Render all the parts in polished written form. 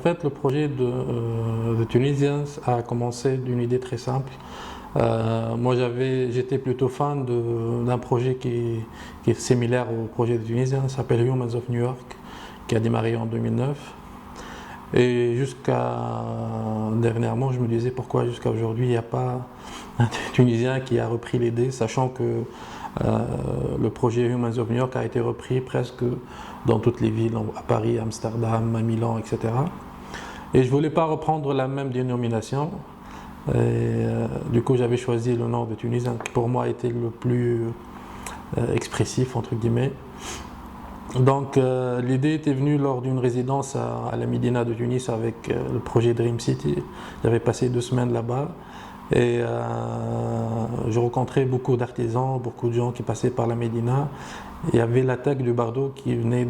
fait, le projet de Tunisiens a commencé d'une idée très simple. Moi, j'étais plutôt fan d'un projet qui est similaire au projet de Tunisiens, ça s'appelle Humans of New York, qui a démarré en 2009. Et jusqu'à dernièrement, je me disais pourquoi jusqu'à aujourd'hui, il n'y a pas un Tunisien qui a repris l'idée, sachant que le projet Humans of New York a été repris presque dans toutes les villes, à Paris, Amsterdam, à Milan, etc. Et je ne voulais pas reprendre la même dénomination. Du coup, j'avais choisi le nom de Tunisien, qui pour moi était le plus expressif, entre guillemets. Donc l'idée était venue lors d'une résidence à la Médina de Tunis avec le projet Dream City. J'avais passé 2 semaines là-bas et je rencontrais beaucoup d'artisans, beaucoup de gens qui passaient par la Médina. Il y avait l'attaque du Bardo qui venait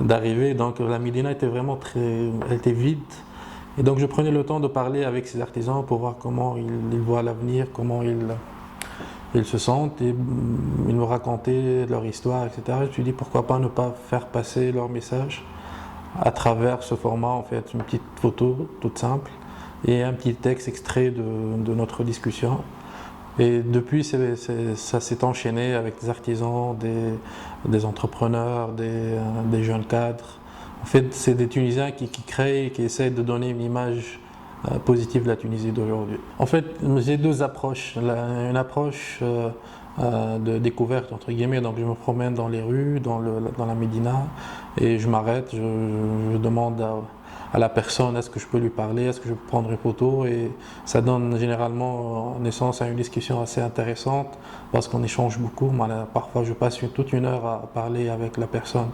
d'arriver, donc la Médina était vraiment elle était vide. Et donc je prenais le temps de parler avec ces artisans pour voir comment ils voient l'avenir, comment ils se sentent, et ils me racontaient leur histoire, etc. Je me suis dit pourquoi pas ne pas faire passer leur message à travers ce format, en fait, une petite photo toute simple et un petit texte extrait de notre discussion. Et depuis, ça s'est enchaîné avec des artisans, des entrepreneurs, des jeunes cadres. En fait, c'est des Tunisiens qui créent, qui essaient de donner une image positive de la Tunisie d'aujourd'hui. En fait, j'ai 2 approches. Une approche de découverte, entre guillemets, donc je me promène dans les rues, dans la Médina, et je m'arrête, je demande à la personne est-ce que je peux lui parler, est-ce que je peux prendre une photo, et ça donne généralement naissance à une discussion assez intéressante parce qu'on échange beaucoup. Moi, parfois, je passe toute une heure à parler avec la personne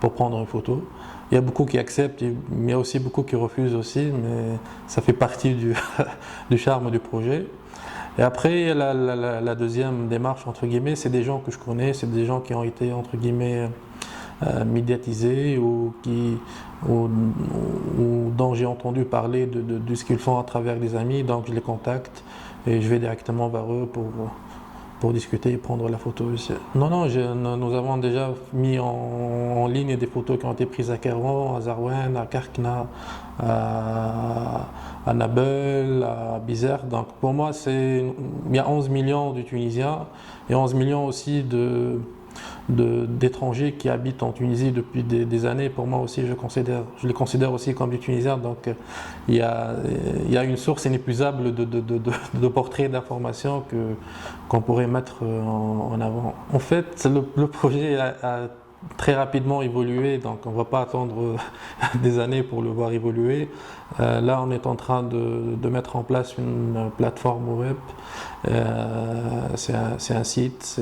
pour prendre une photo. Il y a beaucoup qui acceptent, mais il y a aussi beaucoup qui refusent aussi, mais ça fait partie du charme du projet. Et après, la deuxième démarche, entre guillemets, c'est des gens que je connais, c'est des gens qui ont été, entre guillemets, médiatisés ou dont j'ai entendu parler de ce qu'ils font à travers des amis, donc je les contacte et je vais directement vers eux pour discuter et prendre la photo aussi. Non, nous avons déjà mis en ligne des photos qui ont été prises à Kairouan, à Zarouane, à Karkna, à Nabeul, à Bizerte. Donc pour moi, il y a 11 millions de Tunisiens et 11 millions aussi d'étrangers qui habitent en Tunisie depuis des années. Pour moi aussi, je les considère aussi comme des Tunisiens. Donc il y a une source inépuisable de portraits d'informations qu'on pourrait mettre en avant. En fait, le projet a très rapidement évolué, donc on ne va pas attendre des années pour le voir évoluer. Là, on est en train de mettre en place une plateforme web. C'est un site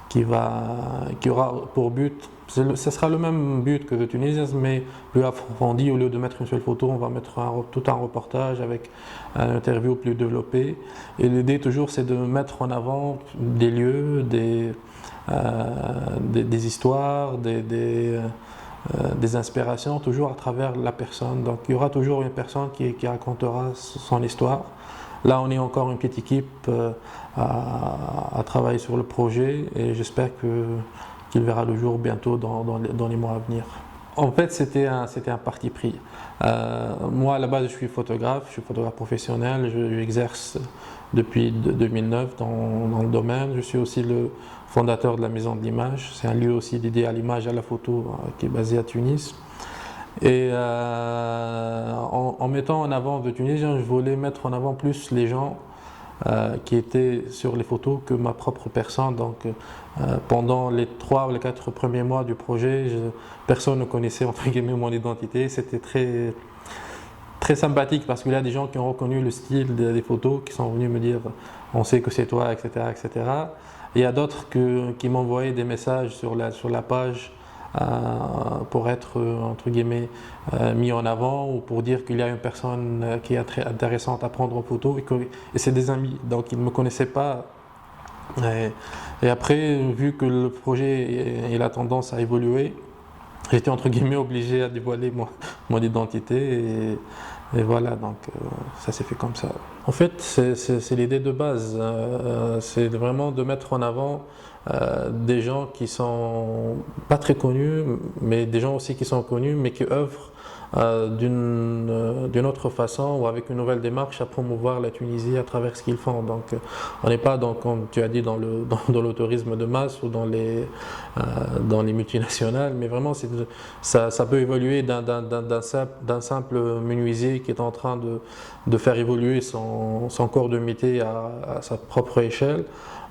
qui aura pour but, ce sera le même but que The Tunisians, mais plus approfondi. Au lieu de mettre une seule photo, on va mettre tout un reportage avec une interview plus développée. Et l'idée toujours, c'est de mettre en avant des lieux, des histoires, des inspirations, toujours à travers la personne. Donc il y aura toujours une personne qui racontera son histoire. Là, on est encore une petite équipe à travailler sur le projet et j'espère qu'il verra le jour bientôt dans les mois à venir. En fait, c'était un parti pris. Moi, à la base, je suis photographe professionnel, j'exerce depuis 2009 dans le domaine. Je suis aussi le fondateur de la Maison de l'Image. C'est un lieu aussi dédié à l'image et à la photo qui est basé à Tunis. Et en mettant en avant The Tunisians, je voulais mettre en avant plus les gens qui étaient sur les photos que ma propre personne. Donc pendant les 3 ou les 4 premiers mois du projet, personne ne connaissait entre guillemets mon identité. C'était très, très sympathique parce qu'il y a des gens qui ont reconnu le style des photos, qui sont venus me dire on sait que c'est toi, etc., etc. Et il y a d'autres qui m'envoyaient des messages sur la page pour être entre guillemets mis en avant ou pour dire qu'il y a une personne qui est très intéressante à prendre en photo et c'est des amis, donc ils ne me connaissaient pas. Et après, vu que le projet a tendance à évoluer, j'étais entre guillemets obligé à dévoiler mon identité et voilà, donc ça s'est fait comme ça. En fait, c'est l'idée de base, c'est vraiment de mettre en avant des gens qui sont pas très connus, mais des gens aussi qui sont connus, mais qui œuvrent d'une autre façon ou avec une nouvelle démarche à promouvoir la Tunisie à travers ce qu'ils font. Donc on n'est pas, comme tu as dit, dans le tourisme de masse ou dans les multinationales, mais vraiment ça peut évoluer d'un simple menuisier qui est en train de faire évoluer son corps de métier à sa propre échelle,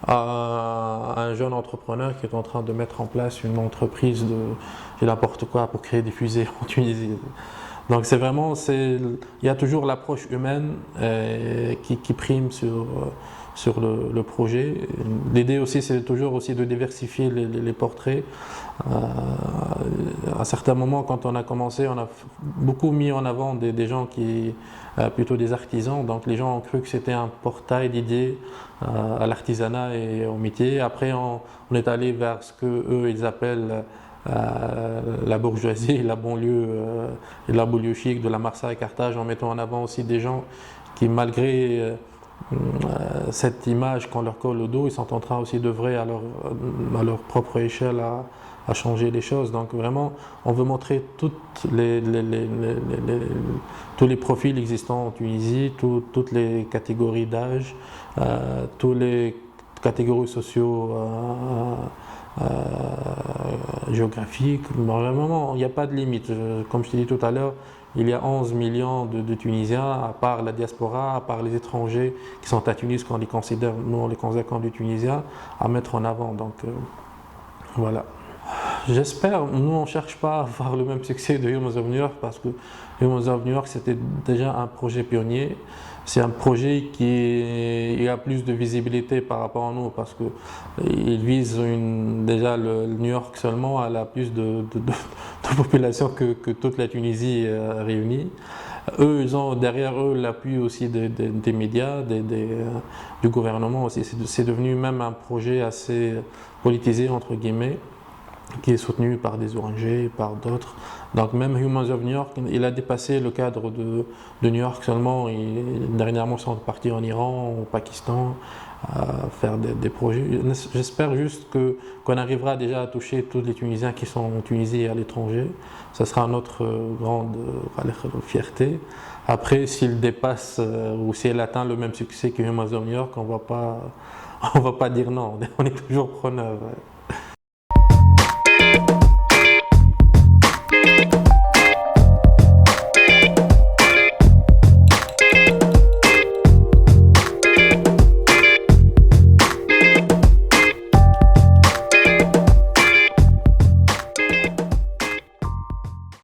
à un jeune entrepreneur qui est en train de mettre en place une entreprise de n'importe quoi pour créer des fusées en Tunisie. Donc c'est vraiment, il y a toujours l'approche humaine qui prime sur le projet. L'idée aussi, c'est toujours aussi de diversifier les portraits. À certains moments, quand on a commencé, on a beaucoup mis en avant des gens plutôt des artisans. Donc les gens ont cru que c'était un portail d'idées à l'artisanat et au métier. Après, on est allé vers ce que eux ils appellent la bourgeoisie, la banlieue et la banlieue chic de la Marseille et Carthage, en mettant en avant aussi des gens qui, malgré cette image qu'on leur colle au dos, ils sont en train aussi d'œuvrer à leur propre échelle à changer les choses. Donc vraiment, on veut montrer tous les profils existants en Tunisie, toutes les catégories d'âge, toutes les catégories sociaux géographiques. Vraiment, il n'y a pas de limite. Comme je t'ai dit tout à l'heure, il y a 11 millions de Tunisiens, à part la diaspora, à part les étrangers qui sont à Tunis, qu'on les considère, nous on les considère comme des Tunisiens, à mettre en avant. Donc voilà. J'espère, nous on ne cherche pas à avoir le même succès de Humans of New York, parce que Humans of New York c'était déjà un projet pionnier. C'est un projet qui a plus de visibilité par rapport à nous, parce qu'il vise déjà le New York seulement, elle a plus de population que toute la Tunisie réunie. Eux, ils ont derrière eux l'appui aussi des médias, du gouvernement aussi. C'est devenu même un projet assez politisé, entre guillemets, qui est soutenu par des ONG, par d'autres. Donc même Humans of New York, il a dépassé le cadre de New York seulement. Dernièrement, ils sont partis en Iran, au Pakistan, à faire des projets. J'espère juste qu'on arrivera déjà à toucher tous les Tunisiens qui sont en Tunisie et à l'étranger. Ce sera notre grande fierté. Après, s'il dépasse ou si elle atteint le même succès que Humans of New York, on va pas dire non. On est toujours preneur. Ouais.